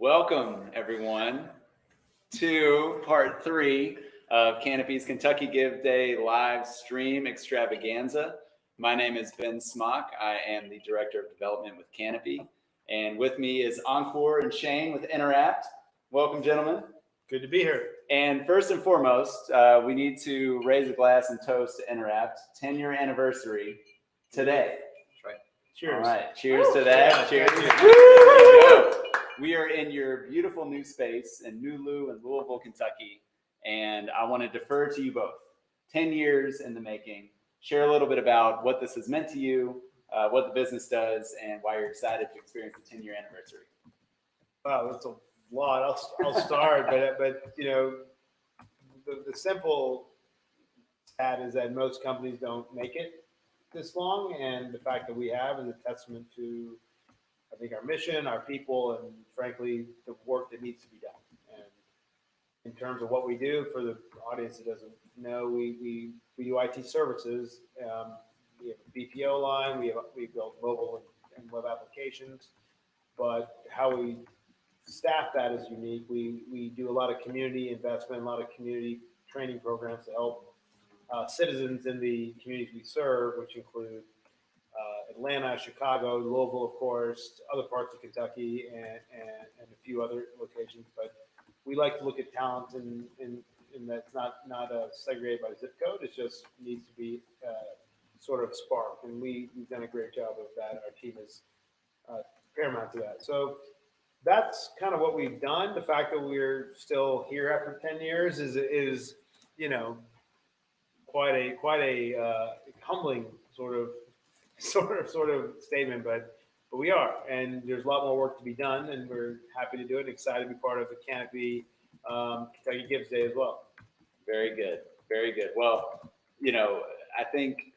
Welcome, everyone, to part 3 of Canopy's Kentucky Give Day live stream extravaganza. My name is Ben Smock. I am the Director of Development with Canopy. And with me is Encore and Shane with Interapt. Welcome, gentlemen. Good to be here. And first and foremost, we need to raise a glass and toast to Interapt. 10-year anniversary today. That's right. Cheers. All right. Cheers to that. Yeah, Cheers. We are in your beautiful new space in New Louisville, Kentucky. And I want to defer to you both. 10 years in the making. Share a little bit about what this has meant to you, what the business does, and why you're excited to experience the 10-year anniversary. Wow, that's a lot. I'll start, but you know, the simple stat is that most companies don't make it this long, and the fact that we have is a testament to, I think, our mission, our people, and frankly, the work that needs to be done. And in terms of what we do, for the audience that doesn't know, we do IT services. We have a BPO line. We build mobile and web applications, but how we staff that is unique. We do a lot of community investment, a lot of community training programs to help citizens in the communities we serve, which include Atlanta, Chicago, Louisville, of course, other parts of Kentucky, and a few other locations. But we like to look at talent in that's not segregated by zip code. It just needs to be sort of spark, and we've done a great job of that. Our team is paramount to that. So that's kind of what we've done. The fact that we're still here after 10 years is you know, quite a humbling sort of statement, but we are, and there's a lot more work to be done, and we're happy to do it and excited to be part of the Canopy Kentucky Gives Day as well. Very good. Very good. Well, you know, I think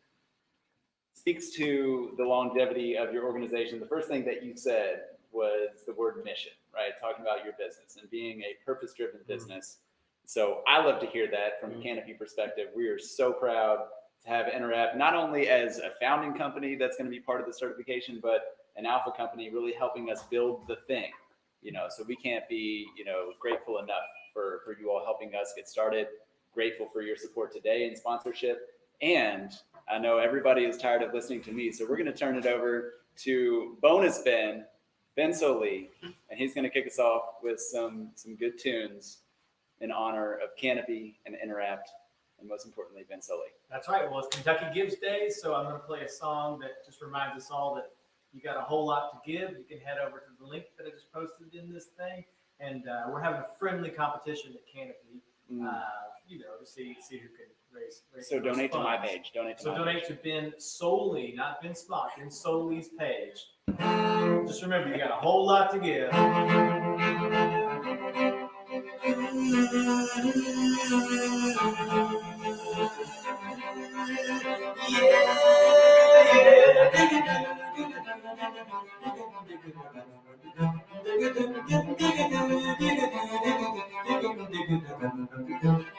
speaks to the longevity of your organization. The first thing that you said was the word mission, right? Talking about your business and being a purpose-driven business. So I love to hear that from a Canopy perspective. We are so proud to have Interapt, not only as a founding company that's going to be part of the certification, but an alpha company really helping us build the thing, you know, so we can't be, you know, grateful enough for you all helping us get started. Grateful for your support today and sponsorship. And I know everybody is tired of listening to me, so we're going to turn it over to bonus Ben Sollee, and he's going to kick us off with some good tunes in honor of Canopy and Interapt, and most importantly, Ben Sollee. That's right. Well, it's Kentucky Gives Day, so I'm going to play a song that just reminds us all that you got a whole lot to give. You can head over to the link that I just posted in this thing, and we're having a friendly competition at Canopy, you know, to see who can raise So donate funds. to my page. Donate to Ben Sollee, not Ben Smock, Ben Sollee's page. Just remember, you got a whole lot to give.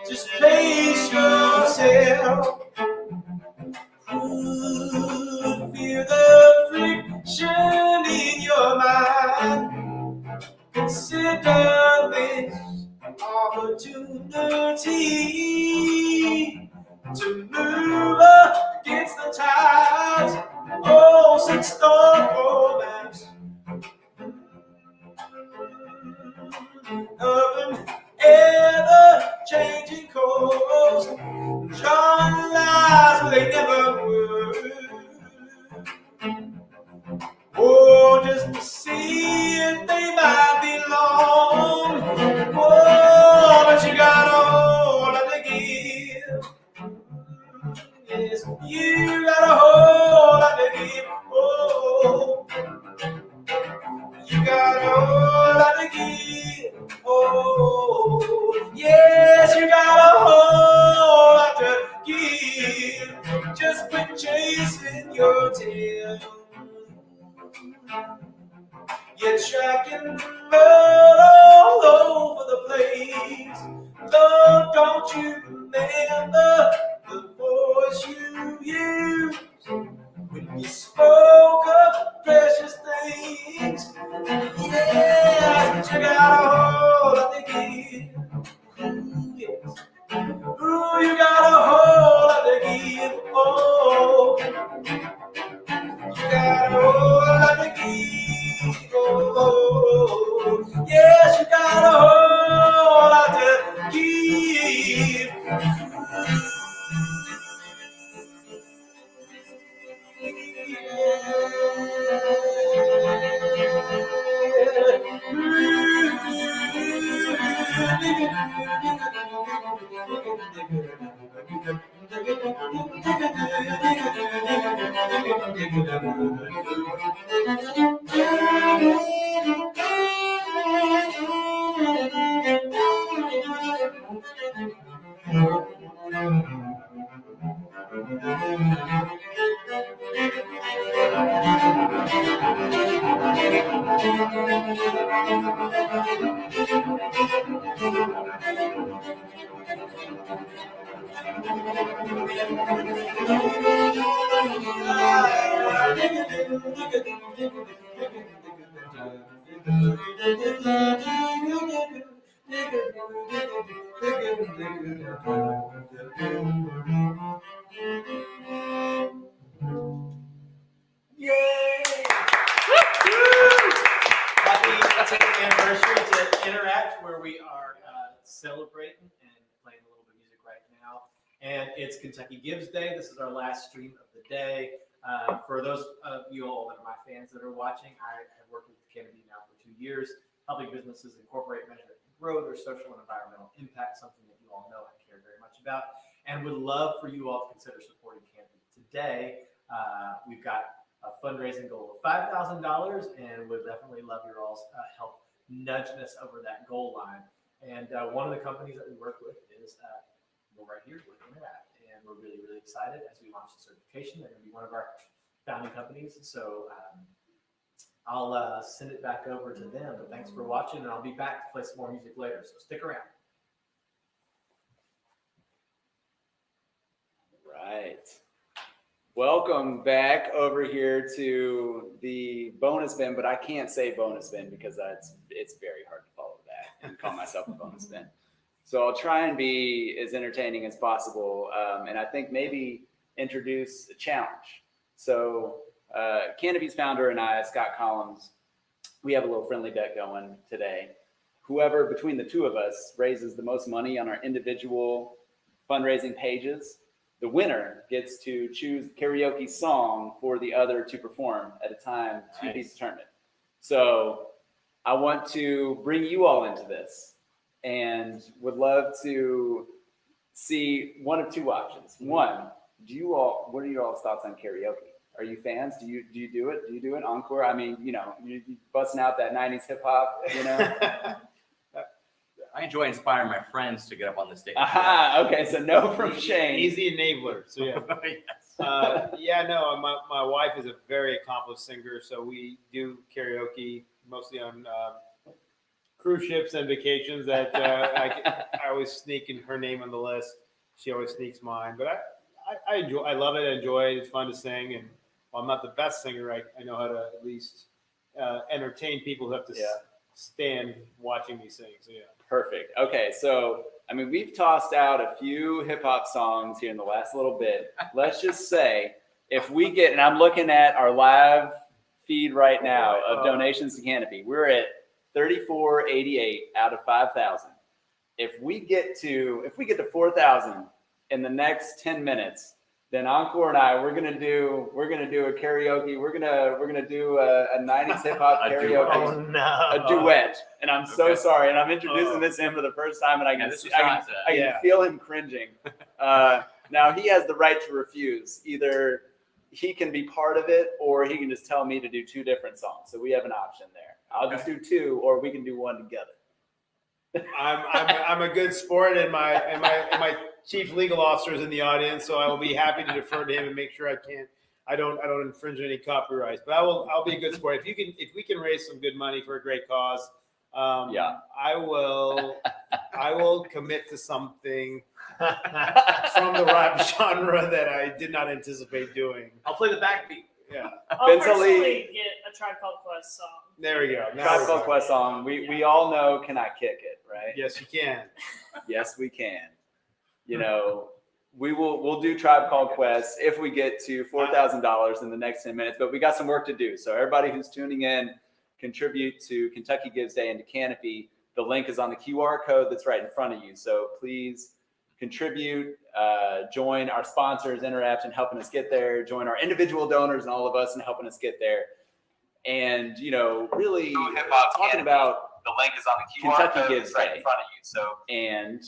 Just place yourself. Feel the friction in your mind. Consider this opportunity to move against the tides. Oh, since storm romance of an ever-changing course, drawing lines where they never were. Oh, just to see if they might be long. Oh, but you got all that to give. Yes, you got a whole lot to give. Oh, you got a whole lot to give. Oh, yes, you got a whole lot to give. Just quit chasing your tail. You're tracking mud all over the place. Lord, don't you remember the voice you used when you spoke of precious things? Yeah, but you got Yay! Happy 10th anniversary to Interact, where we are celebrating and playing a little bit of music right now. And it's Kentucky Gives Day. This is our last stream of the day. For those of you all that are my fans that are watching, I have worked with Kennedy now for 2 years, helping businesses incorporate, measure, and grow their social and environmental impact, something that you all know I care very much about, and would love for you all to consider supporting Kennedy today. We've got a fundraising goal of $5,000, and would definitely love your all's help nudging us over that goal line. And one of the companies that we work with is we're right here with Interact, and we're really, really excited as we launch the certification. They're going to be one of our founding companies. So I'll send it back over to them. But thanks for watching, and I'll be back to play some more music later. So stick around. Right. Welcome back over here to the bonus bin, but I can't say bonus bin because it's very hard to follow that and call myself a bonus bin. So I'll try and be as entertaining as possible, and I think maybe introduce a challenge. So Canopy's founder and I, Scott Collins, we have a little friendly bet going today. Whoever between the two of us raises the most money on our individual fundraising pages, the winner gets to choose the karaoke song for the other to perform at a time to be determined. So I want to bring you all into this and would love to see one of two options. One, what are your all's thoughts on karaoke? Are you fans? Do you do it? Do you do it? Encore? I mean, you busting out that 90s hip hop, I enjoy inspiring my friends to get up on the stage. Aha, okay, so no from Shane. He's the enabler. So yeah. Yes. My wife is a very accomplished singer, so we do karaoke mostly on cruise ships and vacations. That I always sneak in her name on the list. She always sneaks mine, but I enjoy. I love it. I enjoy it. It's fun to sing, and while I'm not the best singer, I know how to at least entertain people who have to stand watching me sing. So yeah. Perfect. Okay, so I mean, we've tossed out a few hip hop songs here in the last little bit. Let's just say if we get, and I'm looking at our live feed right now of donations to Canopy, we're at 3488 out of 5,000. If we get to 4,000 in the next 10 minutes, then Encore and I, we're gonna do a karaoke. We're gonna do a 90s hip hop karaoke, a duet. And I'm so sorry. And I'm introducing this to him for the first time, and I can feel him cringing. Now he has the right to refuse. Either he can be part of it, or he can just tell me to do two different songs. So we have an option there. I'll just do two, or we can do one together. I'm a good sport, and my chief legal officer is in the audience, so I will be happy to defer to him and make sure I don't infringe any copyrights. But I'll be a good sport. If we can raise some good money for a great cause, I will commit to something from the rap genre that I did not anticipate doing. I'll play the backbeat. Yeah. I'll Ben personally Sollee. get a Tribe Called Quest song. There we go. Tribe Called Quest song. We all know "Can I Kick It," right? Yes, you can. Yes, we can. We'll do Tribe Called Quest if we get to $4,000 in the next 10 minutes, but we got some work to do. So everybody who's tuning in, contribute to Kentucky Gives Day and to Canopy. The link is on the QR code that's right in front of you. So please contribute, join our sponsors, Interapt, in helping us get there, join our individual donors and all of us in helping us get there. And, really talking about the link is on the QR Kentucky code Gives that's right Day. in front of you. So and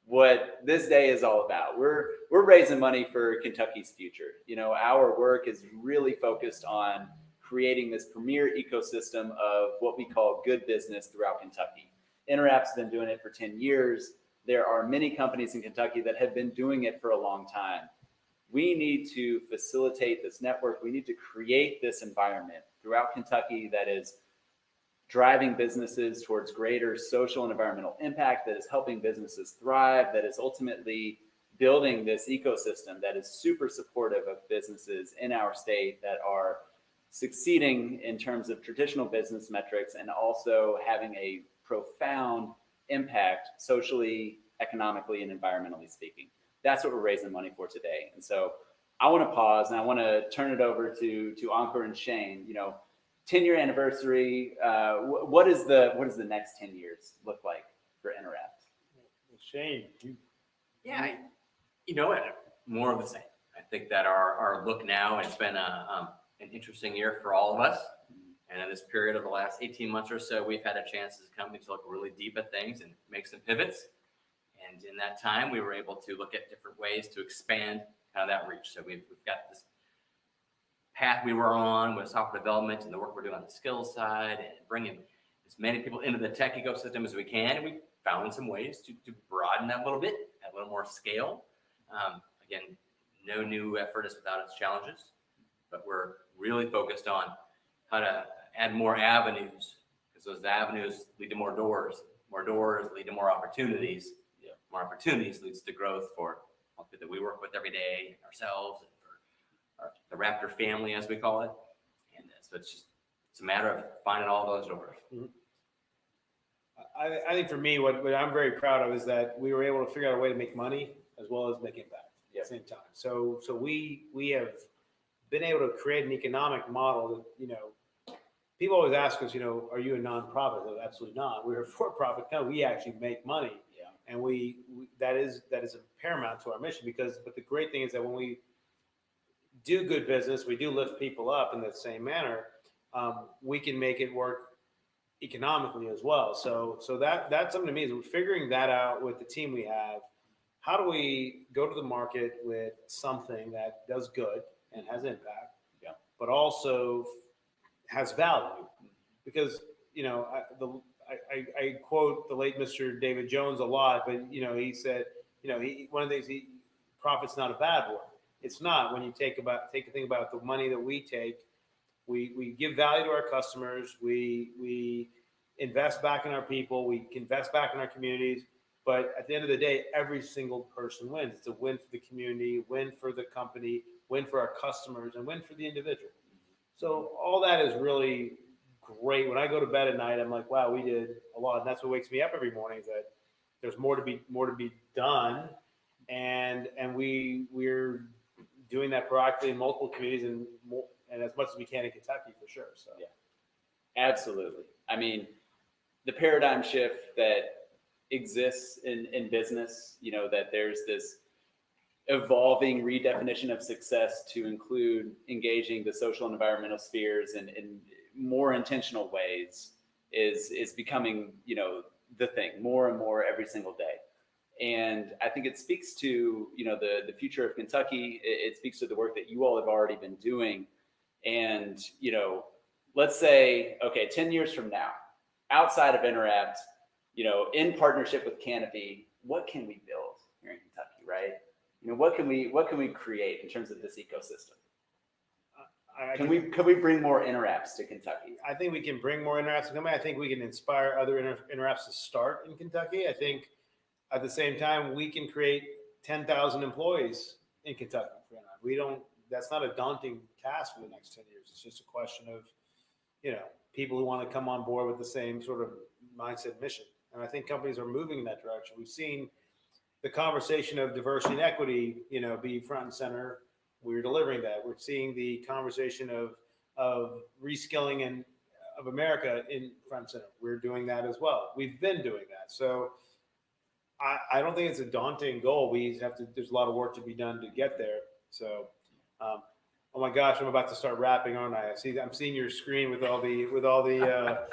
what this day is all about. We're raising money for Kentucky's future. You know, our work is really focused on creating this premier ecosystem of what we call good business throughout Kentucky. Interapt's been doing it for 10 years. There are many companies in Kentucky that have been doing it for a long time. We need to facilitate this network. We need to create this environment throughout Kentucky that is driving businesses towards greater social and environmental impact, that is helping businesses thrive, that is ultimately building this ecosystem that is super supportive of businesses in our state that are succeeding in terms of traditional business metrics and also having a profound impact socially, economically, and environmentally speaking. That's what we're raising money for today. And so I want to pause and I want to turn it over to Ankur and Shane. You know, 10-year anniversary. What is the next 10 years look like for Interapt? Shane, Yeah, you know, more of the same. I think that our look now, it's been an interesting year for all of us. And in this period of the last 18 months or so, we've had a chance as a company to look really deep at things and make some pivots. And in that time, we were able to look at different ways to expand kind of that reach. So we've got this path we were on with software development and the work we're doing on the skills side and bringing as many people into the tech ecosystem as we can. And we found some ways to broaden that a little bit, at a little more scale. Again, no new effort is without its challenges, but we're really focused on how to add more avenues, because those avenues lead to more doors lead to more opportunities. Yeah. More opportunities leads to growth for all the people that we work with every day, ourselves, and the Raptor family, as we call it. And so it's a matter of finding all those doors. Mm-hmm. I think for me, what I'm very proud of is that we were able to figure out a way to make money as well as make impact at the same time. So we have been able to create an economic model that, you know, people always ask us, you know, are you a nonprofit? No, absolutely not. We're a for-profit company. We actually make money. Yeah. And we that is paramount to our mission but the great thing is that when we do good business, we do lift people up in the same manner. We can make it work economically as well. So that's something to me is we're figuring that out with the team we have. How do we go to the market with something that does good and has impact, but also has value? Because, you know, I quote the late Mr. David Jones a lot, but, you know, he said, you know, one of the things, profit's not a bad word. It's not. When you take a thing about the money that we take, we give value to our customers. We invest back in our people. We invest back in our communities. But at the end of the day, every single person wins. It's a win for the community, win for the company, win for our customers, and win for the individual. So all that is really great. When I go to bed at night, I'm like, wow, we did a lot. And that's what wakes me up every morning, is that there's more to be done. And we're doing that proactively in multiple communities and as much as we can in Kentucky, for sure. So yeah, absolutely. I mean, the paradigm shift that exists in business, you know, that there's this evolving redefinition of success to include engaging the social and environmental spheres in more intentional ways is becoming, you know, the thing more and more every single day. And I think it speaks to, you know, the future of Kentucky. It speaks to the work that you all have already been doing. And, you know, let's say, okay, 10 years from now, outside of Interapt, you know, in partnership with Canopy, what can we build here in Kentucky, right? You know, what can we create in terms of this ecosystem? Can we bring more Interapts to Kentucky? I think we can bring more Interapts to Kentucky. I think we can inspire other Interapts to start in Kentucky. I think at the same time, we can create 10,000 employees in Kentucky. That's not a daunting task for the next 10 years. It's just a question of, you know, people who want to come on board with the same sort of mindset mission. And I think companies are moving in that direction. We've seen the conversation of diversity and equity, you know, be front and center. We're delivering that. We're seeing the conversation of reskilling of America in front and center. We're doing that as well. We've been doing that. So I don't think it's a daunting goal. There's a lot of work to be done to get there. So Oh my gosh, I'm about to start rapping, aren't I? I'm seeing your screen with all the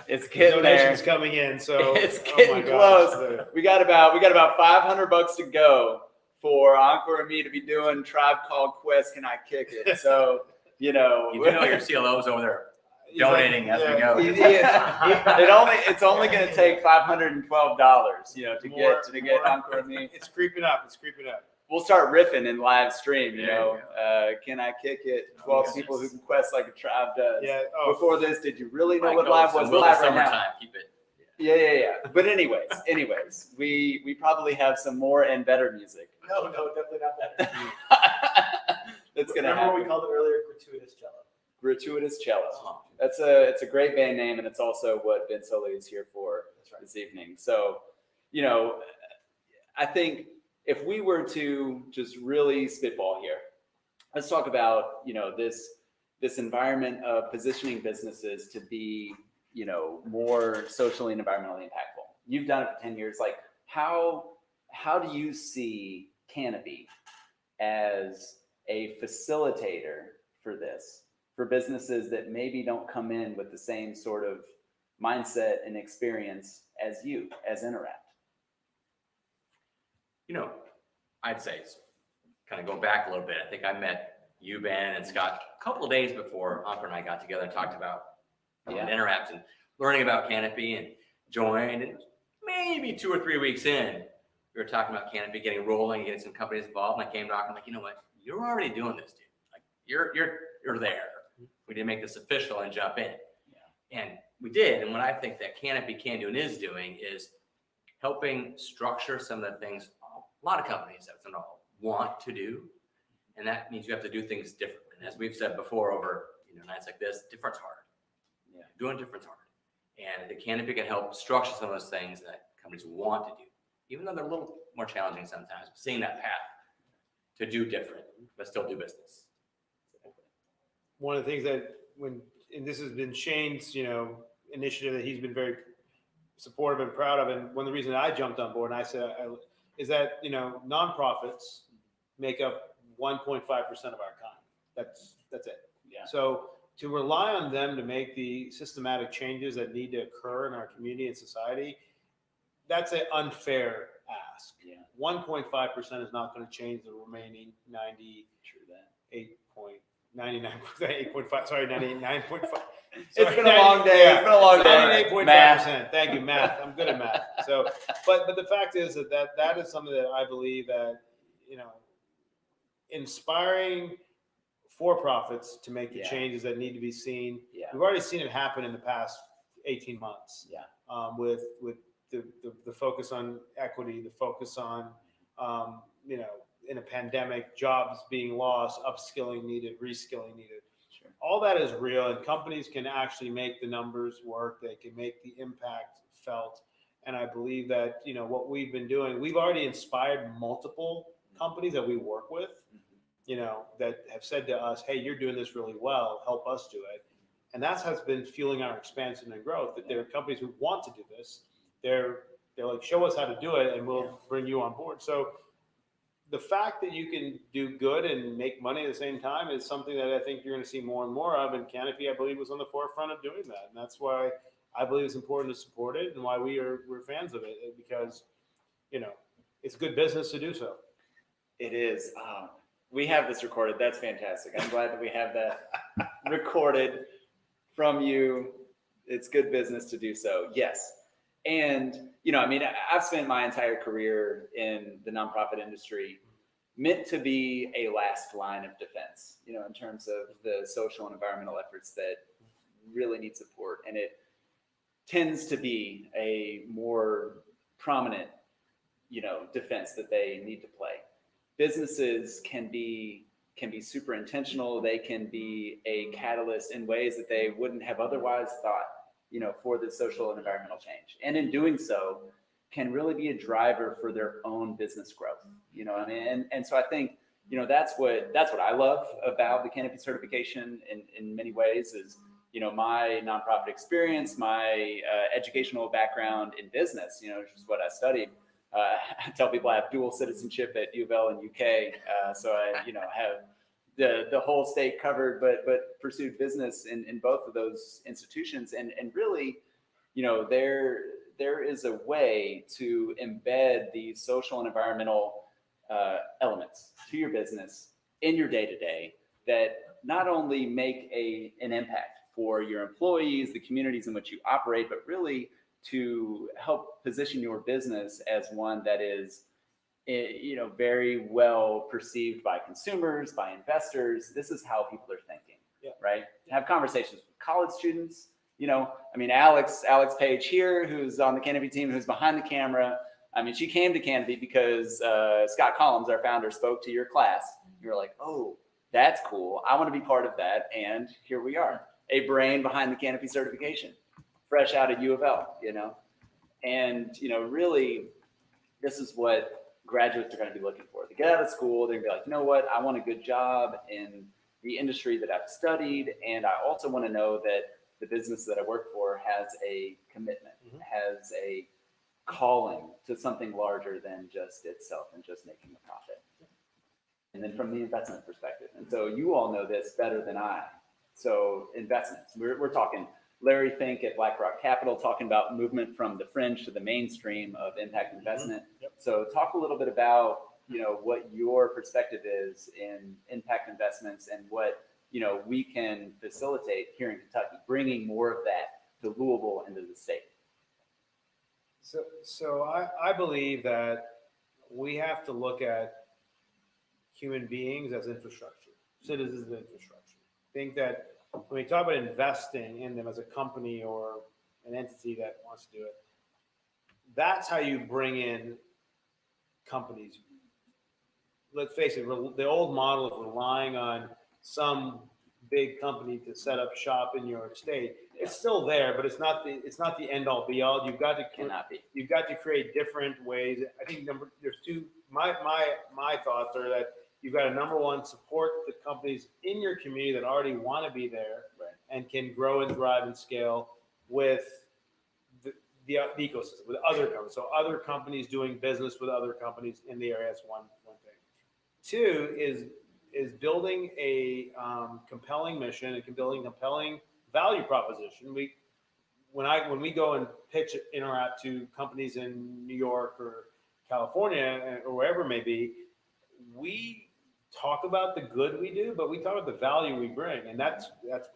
It's getting there. donations coming in. So It's oh getting my gosh, close. We got about $500 to go for Encore and me to be doing Tribe Called Quest. Can I kick it? So You do know your CLO's over there donating as we go. It's only going to take $512, to get Encore and me. It's creeping up. It's creeping up. We'll start riffing in live stream. There you Can I kick it? 12 people who can quest like a tribe does. Yeah. Before this, did you really know Might what go live with was? some Live right summertime. now. Keep it. Yeah. But anyways, we probably have some more and better music. No, definitely not that. That's gonna Remember happen. what we called it earlier? Gratuitous cello. Gratuitous Cello. Oh, It's a great band name, and it's also what Ben Sollee is here for this evening. So, I think if we were to just really spitball here, let's talk about this environment of positioning businesses to be more socially and environmentally impactful. You've done it for 10 years. Like how do you see Canopy as a facilitator for this, for businesses that maybe don't come in with the same sort of mindset and experience as you, as Interapt? I'd say it's kind of going back a little bit. I think I met you, Ben, and Scott a couple of days before Ankur and I got together and talked about Interapt and learning about Canopy, and joined. And maybe 2 or 3 weeks in, we were talking about Canopy getting rolling, getting some companies involved. And I came back, I'm like, you know what? You're already doing this, dude. Like you're there. We didn't make this official and jump in. Yeah. And we did. And what I think that Canopy can do and is doing is helping structure some of the things a lot of companies want to do. And that means you have to do things differently. And as we've said before over nights like this, different's hard. Yeah. Doing different's hard. And the Canopy can help structure some of those things that companies want to do, even though they're a little more challenging sometimes. Seeing that path to do different, but still do business. One of the things that and this has been Shane's, initiative that he's been very supportive and proud of. And one of the reasons I jumped on board and I said, is that, nonprofits make up 1.5% of our economy. That's it. Yeah. So to rely on them to make the systematic changes that need to occur in our community and society, that's an unfair ask. Yeah. 1.5% is not going to change the remaining 99.5. Sorry, 99.5. It's been a long day. It's been a long day. 98.5%. Thank you, math. I'm good at math. So, but the fact is that is something that I believe that, inspiring for-profits to make the changes that need to be seen. Yeah. We've already seen it happen in the past 18 months. Yeah. With the focus on equity, the focus on, in a pandemic, jobs being lost, upskilling needed, reskilling needed. Sure. All that is real, and companies can actually make the numbers work. They can make the impact felt. And I believe that, what we've been doing, we've already inspired multiple companies that we work with, that have said to us, hey, you're doing this really well, help us do it. And that has been fueling our expansion and growth, that there are companies who want to do this. They're like, show us how to do it and we'll bring you on board. So the fact that you can do good and make money at the same time is something that I think you're going to see more and more of. And Canopy, I believe, was on the forefront of doing that. And that's why I believe it's important to support it and why we're fans of it, because, it's good business to do so. It is. We have this recorded. That's fantastic. I'm glad that we have that recorded from you. It's good business to do so. Yes. And, I've spent my entire career in the nonprofit industry meant to be a last line of defense, in terms of the social and environmental efforts that really need support. And it tends to be a more prominent, defense that they need to play. Businesses can be super intentional. They can be a catalyst in ways that they wouldn't have otherwise thought, for the social and environmental change. And in doing so, can really be a driver for their own business growth. And so I think, that's what I love about the Canopy certification in many ways is, my nonprofit experience, my educational background in business, which is what I studied. I tell people I have dual citizenship at U of L and UK. So I, have the whole state covered, but pursued business in both of those institutions. And really, there is a way to embed these social and environmental elements to your business in your day-to-day that not only make an impact for your employees, the communities in which you operate, but really to help position your business as one that is very well perceived by consumers, by investors. This is how people are thinking, right? Have conversations with college students. Alex Page here, who's on the Canopy team, who's behind the camera. She came to Canopy because Scott Collins, our founder, spoke to your class. You were like, oh, that's cool. I want to be part of that. And here we are, a brain behind the Canopy certification, fresh out of U of L, And, really, this is what graduates are going to be looking for. They get out of school, they're going to be like, you know what? I want a good job in the industry that I've studied. And I also want to know that the business that I work for has a commitment, has a calling to something larger than just itself and just making a profit. And then from the investment perspective. And so you all know this better than I. So investments, we're talking Larry Fink at BlackRock Capital talking about movement from the fringe to the mainstream of impact investment. So talk a little bit about, what your perspective is in impact investments and what, we can facilitate here in Kentucky, bringing more of that to Louisville and to the state. So I believe that we have to look at human beings as infrastructure, citizens as infrastructure. Think that when we talk about investing in them as a company or an entity that wants to do it, that's how you bring in companies. Let's face it, the old model of relying on some big company to set up shop in your state, it's still there, but it's not the end all be all. You've got to create different ways. I think there's two. My thoughts are that you've got to, number one, support the companies in your community that already want to be there and can grow and thrive and scale with the ecosystem, with other companies. So other companies doing business with other companies in the area. That's one thing. Two is building a compelling mission and building a compelling value proposition. When we go and pitch Interapt to companies in New York or California or wherever it may be, we talk about the good we do, but we talk about the value we bring, and that's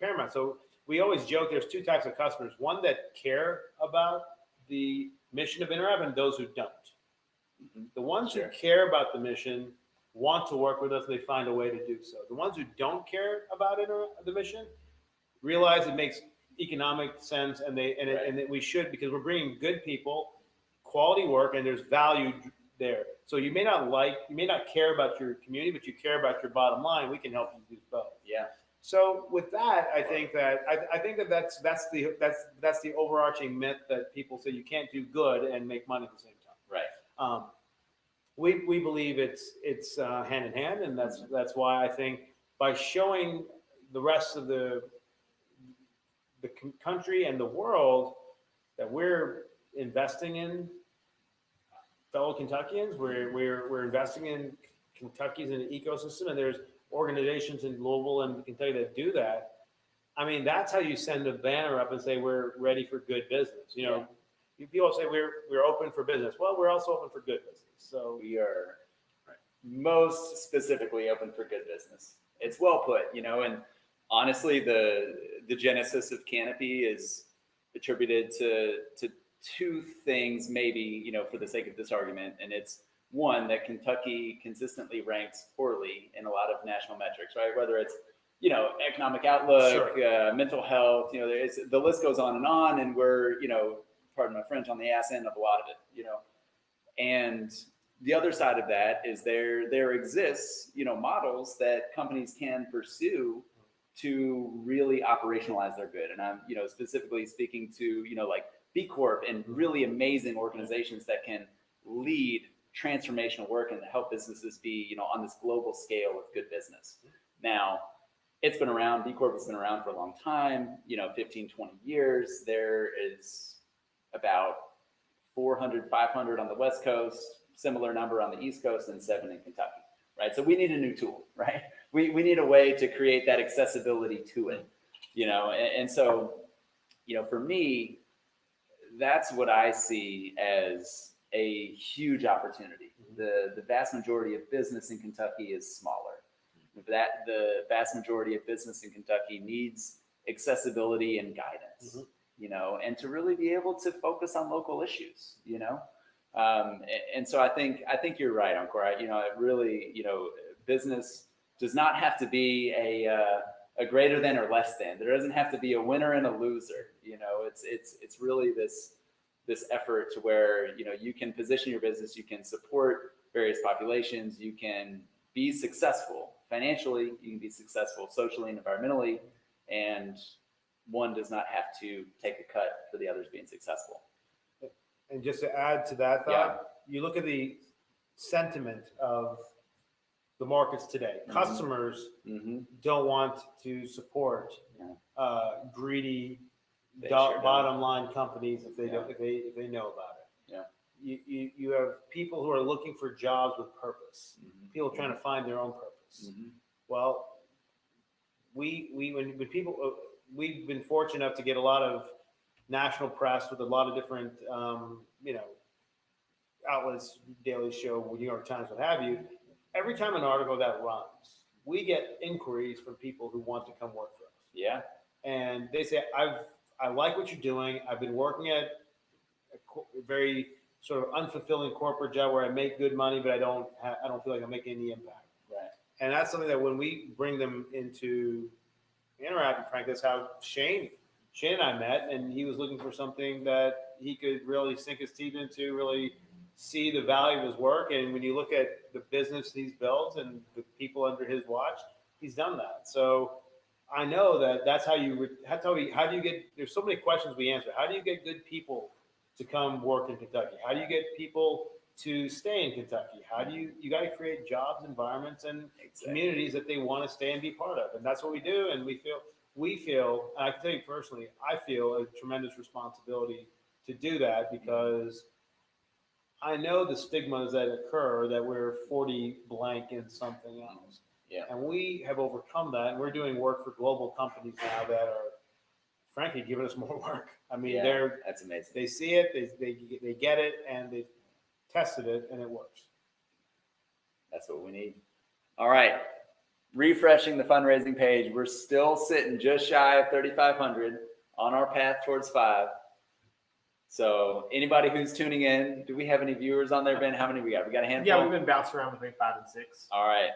paramount. So we always joke there's two types of customers: one that care about the mission of Interapt, and those who don't. The ones who care about the mission want to work with us, and they find a way to do so. The ones who don't care about the mission realize it makes economic sense, and that we should, because we're bringing good people, quality work, and there's value there. So you may not care about your community, but you care about your bottom line. We can help you do both. Yeah. So with that, I think that's the overarching myth that people say you can't do good and make money at the same time. Right. We believe it's hand in hand, and that's why I think by showing the rest of the country and the world that we're investing in fellow Kentuckians, we're investing in Kentucky's in the ecosystem, and there's organizations in Louisville and Kentucky that do that. I mean, that's how you send a banner up and say we're ready for good business. People say we're open for business. Well, we're also open for good business. So we are most specifically open for good business. It's well put, and honestly, the genesis of Canopy is attributed to two things, maybe, for the sake of this argument. And it's one, that Kentucky consistently ranks poorly in a lot of national metrics, right? Whether it's, economic outlook, mental health, the list goes on, and we're, pardon my French, on the ass end of a lot of it, And the other side of that is there exists, models that companies can pursue to really operationalize their good. And I'm, specifically speaking to, like B Corp and really amazing organizations that can lead transformational work and help businesses be, on this global scale of good business. Now, it's been around, B Corp has been around for a long time, 15, 20 years. There is about 400, 500 on the West Coast, similar number on the East Coast, and 7 in Kentucky. right? So we need a new tool, right? We need a way to create that accessibility to it, and so, for me, that's what I see as a huge opportunity. The vast majority of business in Kentucky is smaller. The vast majority of business in Kentucky needs accessibility and guidance, and to really be able to focus on local issues, and so I think you're right, Encore. It really, business does not have to be a greater than or less than. There doesn't have to be a winner and a loser. It's really this effort to where you can position your business, you can support various populations, you can be successful financially, you can be successful socially and environmentally, and one does not have to take a cut for the others being successful. And just to add to that thought, you look at the sentiment of the markets today. Customers don't want to support greedy bottom line companies if they don't if they know about it. You have people who are looking for jobs with purpose. People trying to find their own purpose. Well, when people we've been fortunate enough to get a lot of national press with a lot of different outlets, Daily Show, New York Times, what have you. Every time an article that runs, we get inquiries from people who want to come work for us. Yeah. And they say, I like what you're doing. I've been working at a very sort of unfulfilling corporate job where I make good money, but I don't feel like I'm making any impact. Right. And that's something that when we bring them into Interapt, and Frank, that's how Shane and I met, and he was looking for something that he could really sink his teeth into, really see the value of his work. And when you look at the business he's built and the people under his watch, he's done that. So I know that's how do you get, there's so many questions we answer. How do you get good people to come work in Kentucky? How do you get people to stay in Kentucky? How do you got to create jobs, environments, and communities that they want to stay and be part of. And that's what we do. And we feel, and I can tell you personally, I feel a tremendous responsibility to do that because I know the stigmas that occur that we're 40 blank in something else. Yeah. And we have overcome that. And we're doing work for global companies now that are, frankly, giving us more work. I mean, that's amazing. They see it, they get it, and they've tested it, and it works. That's what we need. All right. Refreshing the fundraising page. We're still sitting just shy of 3,500 on our path towards 5. So anybody who's tuning in, do we have any viewers on there, Ben? How many we got? We got a handful? Yeah, we've been bouncing around between 5 and 6. All right.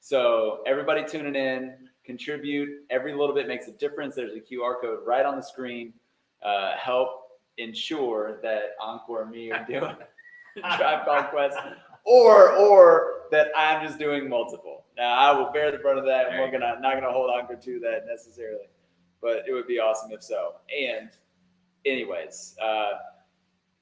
So everybody tuning in, contribute. Every little bit makes a difference. There's a QR code right on the screen. Help ensure that Encore and me are doing Tribe Called Quest, or that I'm just doing multiple. Now I will bear the brunt of that, and we're not gonna hold Encore to that necessarily, but it would be awesome if so. And anyways,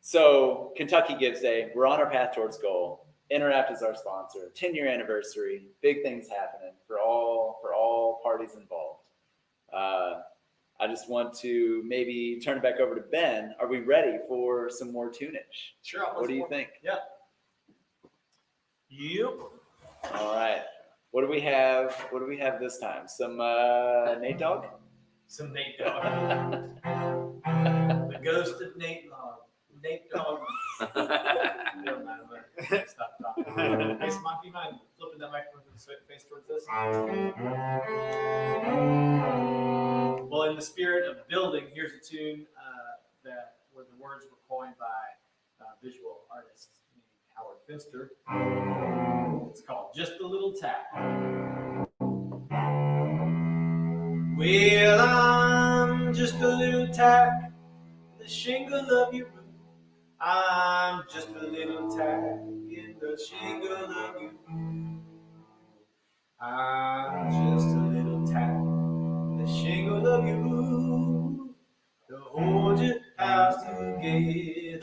so Kentucky Gives Day, we're on our path towards goal. Interapt is our sponsor. 10-year anniversary, big things happening for all parties involved. I just want to maybe turn it back over to Ben. Are we ready for some more tunage? Sure. What do you think? Yeah. Yep. All right. What do we have? What do we have this time? Some Nate Dogg? Some Nate Dogg. The ghost of Nate Dogg. Nate Dogg. Never mind. Stop talking. Hey, Smoky, you mind flipping that microphone face towards this? Well, in the spirit of building, here's a tune where the words were coined by visual artist named Howard Finster. It's called Just a Little Tap. Well, I'm just a little tap, the shingle of your roof. I'm just a little tap in the shingle of your roof. I'm just a little tap, the shingle of your roof, to hold your house together.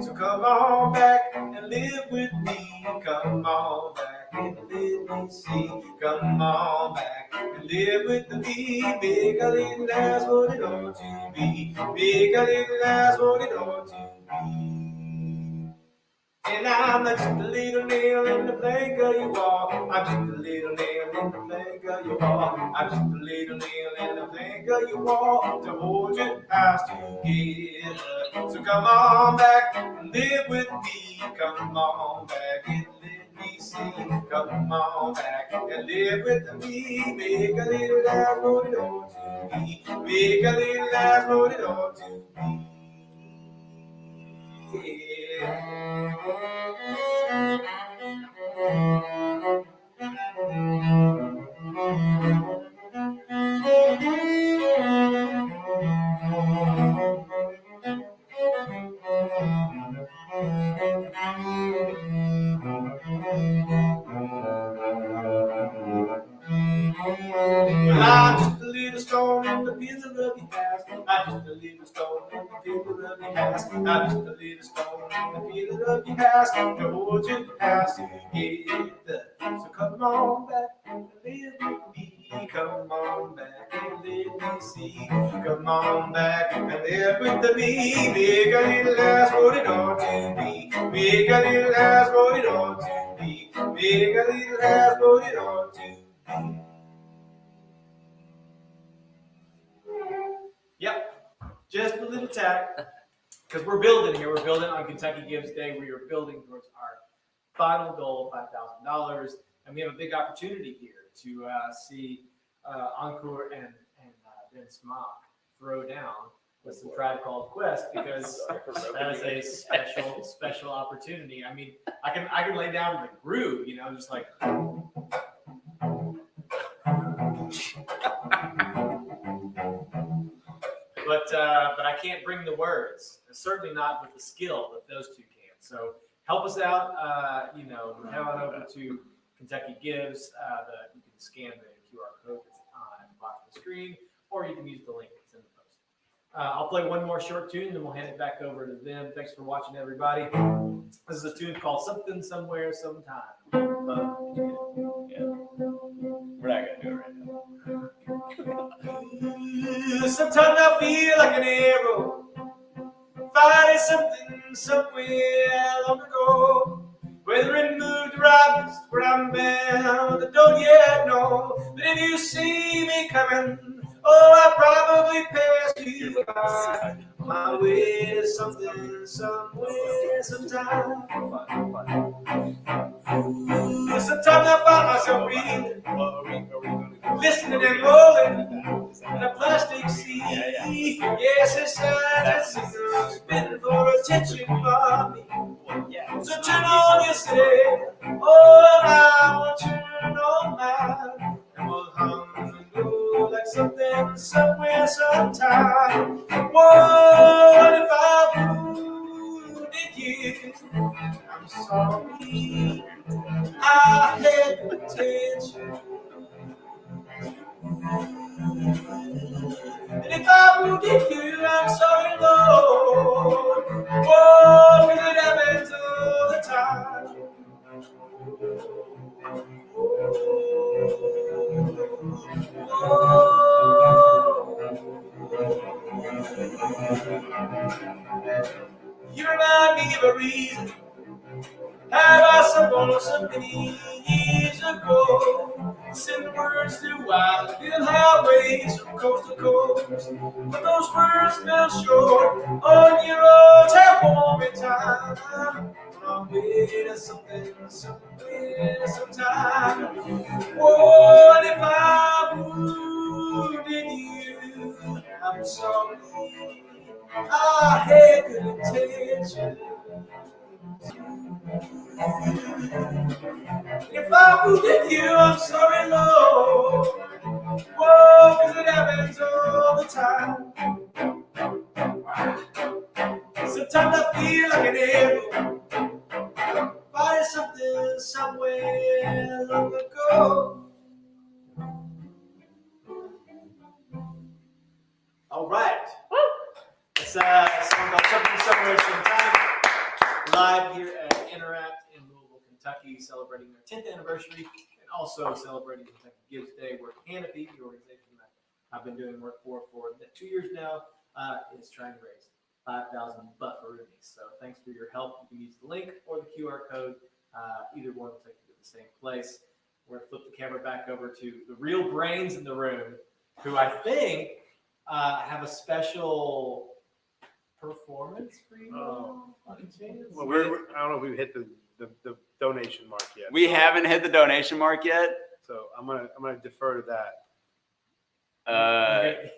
So come on back and live with me. Come on back and let me see. Come on back and live with me. Make a little that's what it ought to be. Make a little that's what it ought to be. And I'm not just a little nail in the plank of your wall. I'm just a little nail in the plank of your wall. I'm just a little nail in the plank of your wall to hold your house together. So come on back and live with me. Come on back and let me see. Come on back and live with me. Make a little laugh, roll it on to me. Make a little laugh, roll it on to me. Well, I'm just a little stone in the pillar of your house. I'm just a little stone in the pillar of your house. I'm just a little stone in the pillar of your house to hold your house together. So come on back and live with me. Come on back and let me see. Come on back and live with me. Make a little house, roll it on to me. Make a little house, roll it on to me. Make a little house, roll it on to me. Yep, just a little tack, because we're building here. We're building on Kentucky Gives Day. We are building towards our final goal of $5,000, and we have a big opportunity here to see Encore and Ben Sollee throw down with some Tribe Called Quest, because that is a special opportunity. I mean, I can lay down the groove, you know, just like. But I can't bring the words, certainly not with the skill that those two can. So help us out, head on over to Kentucky Gives. You can scan the QR code that's at the bottom of the screen, or you can use the link that's in the post. I'll play one more short tune, then we'll hand it back over to them. Thanks for watching, everybody. This is a tune called Something, Somewhere, Sometime. We're not gonna do it right now. Sometimes I feel like an arrow, finding something somewhere long ago. Whether it moved right where I'm bound, I don't yet know. But if you see me coming, oh, I probably passed you by. My way to something, somewhere, sometime. Sometimes I find myself reading, listening and rolling in a plastic sea. Yes, it's sad, it's spitting for attention from me. So turn on your set, oh, and I will turn on mine, and we'll hum and go like something, somewhere, sometime. What if I wounded you? I'm sorry, I had potential. And if I wounded you, I'm sorry, Lord. Oh, because it happens all the time. You remind me of a reason how I stumbled so many years ago. Send words through wide little highways from coast to coast, but those words fell short on your own warm in time. On my way to something, somewhere, sometime. What if I wounded you? I'm sorry, I had good intentions. If I wounded you, I'm sorry, Lord. Whoa, 'cause it happens all the time. Sometimes I feel like an arrow, fighting something somewhere long ago. All right. It's a song called Something Somewhere Sometime, live here at Interapt in Louisville, Kentucky, celebrating their 10th anniversary and also celebrating Kentucky Gives Day, where Canopy, the organization that I've been doing work for 2 years now, is trying to raise 5,000 bufferoomies. So thanks for your help. You can use the link or the QR code. Either one will take you to the same place. We're going to flip the camera back over to the real brains in the room, who I think have a special performance for you. On a chance. Well, I don't know if we've hit the donation mark yet. We haven't hit the donation mark yet. So I'm gonna defer to that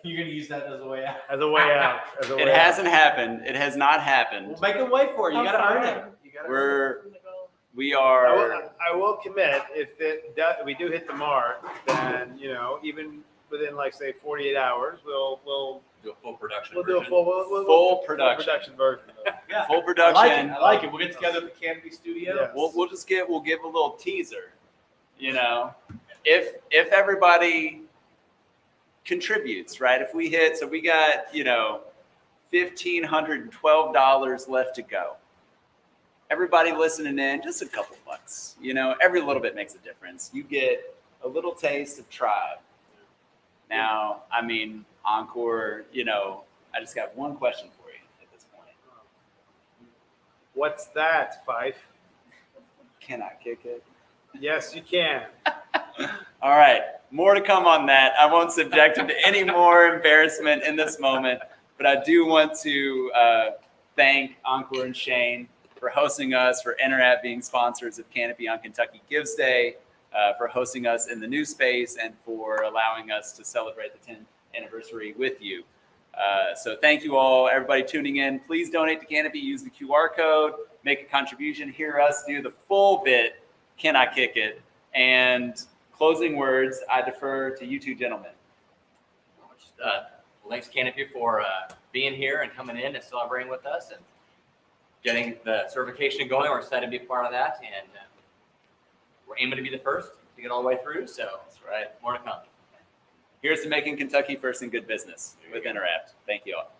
You're gonna use that as a way out. as a way out. It hasn't happened. It has not happened. We'll make them wait for it. You How gotta earn far? it. You gotta We're Go. we I are. will commit if we do hit the mark, then even within like say 48 hours, we'll Do a full production. do a version. full Full production. version of it. Yeah. Full I like production. it. I like it. We'll get together at the Canopy Studio. Yeah. We'll give a little teaser. If everybody contributes, right? If we hit, so we got $1,512 left to go. Everybody listening in, just a couple bucks. Every little bit makes a difference. You get a little taste of Tribe. Now, I mean, Encore. I just got one question for you at this point. What's that, Fife? Can I kick it? Yes, you can. All right, more to come on that. I won't subject him to any more embarrassment in this moment, but I do want to thank Encore and Shane for hosting us, for Interapt being sponsors of Canopy on Kentucky Gives Day, for hosting us in the new space, and for allowing us to celebrate the 10th anniversary with you. So thank you all, everybody tuning in. Please donate to Canopy, use the QR code, make a contribution, hear us do the full bit, Can I Kick It? And closing words, I defer to you two gentlemen. Thanks, Canopy, for being here and coming in and celebrating with us and getting the certification going. We're excited to be a part of that, and we're aiming to be the first to get all the way through. So that's right, more to come. Here's to making Kentucky first in good business with Interapt. Thank you all.